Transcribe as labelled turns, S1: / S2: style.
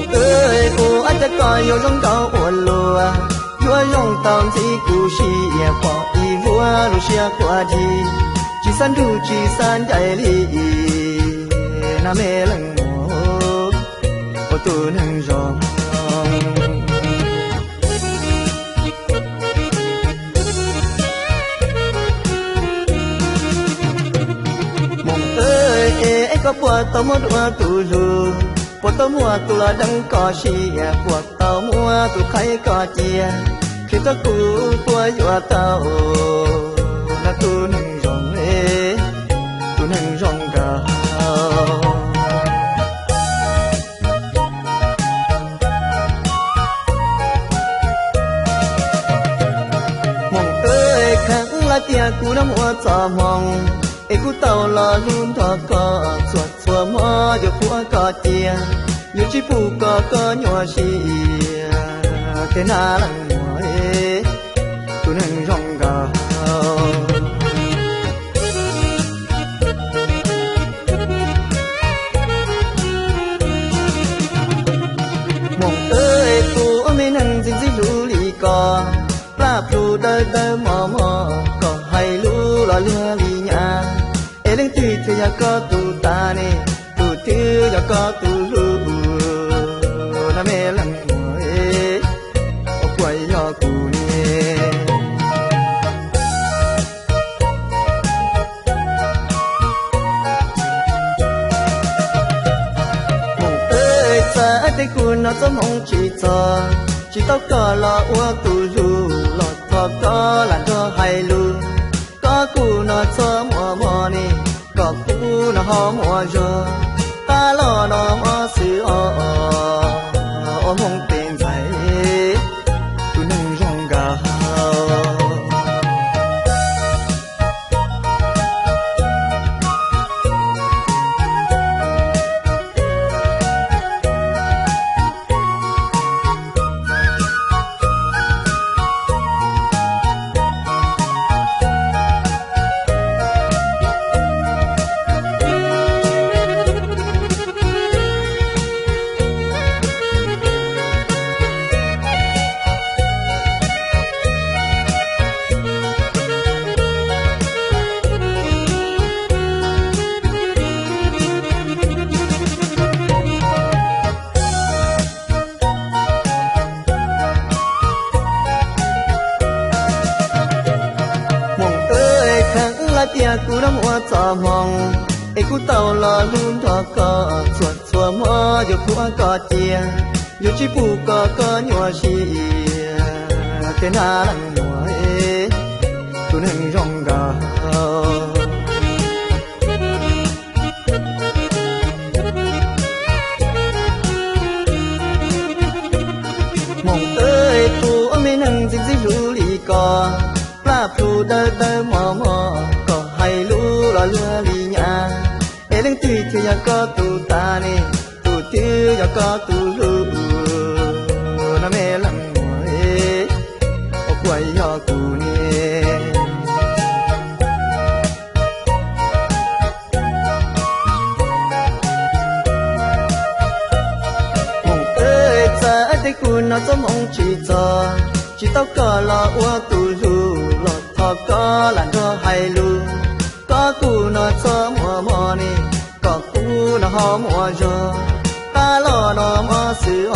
S1: mong ơi cô anh ta coi yêu giống cao ổn lùa vua dòng tàu gì cú xì bỏ đi vua lu xia qua đi chỉ san du chỉ san chạy đi na mê lần một ô tu nâng rong mong ơi có bùa tao muốn đua tu lu bùa tao mua tu là đắng có xì bùa tao mua tu khai có chia khi ta cú bùa vua tao na tu nâng rong tu nâng rong cả mong ơi kháng là tia cú đã mua cho mong cú tàu là luôn thọ có chuột xua mò cho phua có tia nhiều chi phù có nhỏ xì thế na lăng mỏi tu nâng rong gà mong ơi tu mới nâng dính dính lũ lì cò la plu đơ đơ mò mò có hay lũ lo lưa lì nhà lên tùy thì nhà có tu ta nè tu thứ nhà có tu lu na mê lăng mỏi ô quay cho cụ nè mong ơi xa tay cụ nó giống mong chỉ tao có lo ua tu lu lo thọ có làm cho hay lu có cụ nó cho mò mò nè có cụ nó ho mò rồi ta lo nó mò sự ô mong tiền phải tu nâng rong gà tia cú đã mua cho mong cú tàu là luôn thọ có chuột xua mò cho phua có tia nhiều chi phù có nhỏ xì thế na lăng mỏi tu nâng rong gà mong ơi tu mới nâng dính dính lũ lì cò la plu đơ đơ mò mò có hay lũ lo lưa lì nhà lên tùy thì nhà có tu ta nè tu thứ nhà có tu lu na mê lăng mỏi ô quay cho cụ nè mong ơi xa tay cụ nó giống mong chỉ tao có lo ua tu lu lo thọ có làm cho hay lu có cụ nó cho mò mò nè có cụ nó ho mò rồi ta lo nó mò sự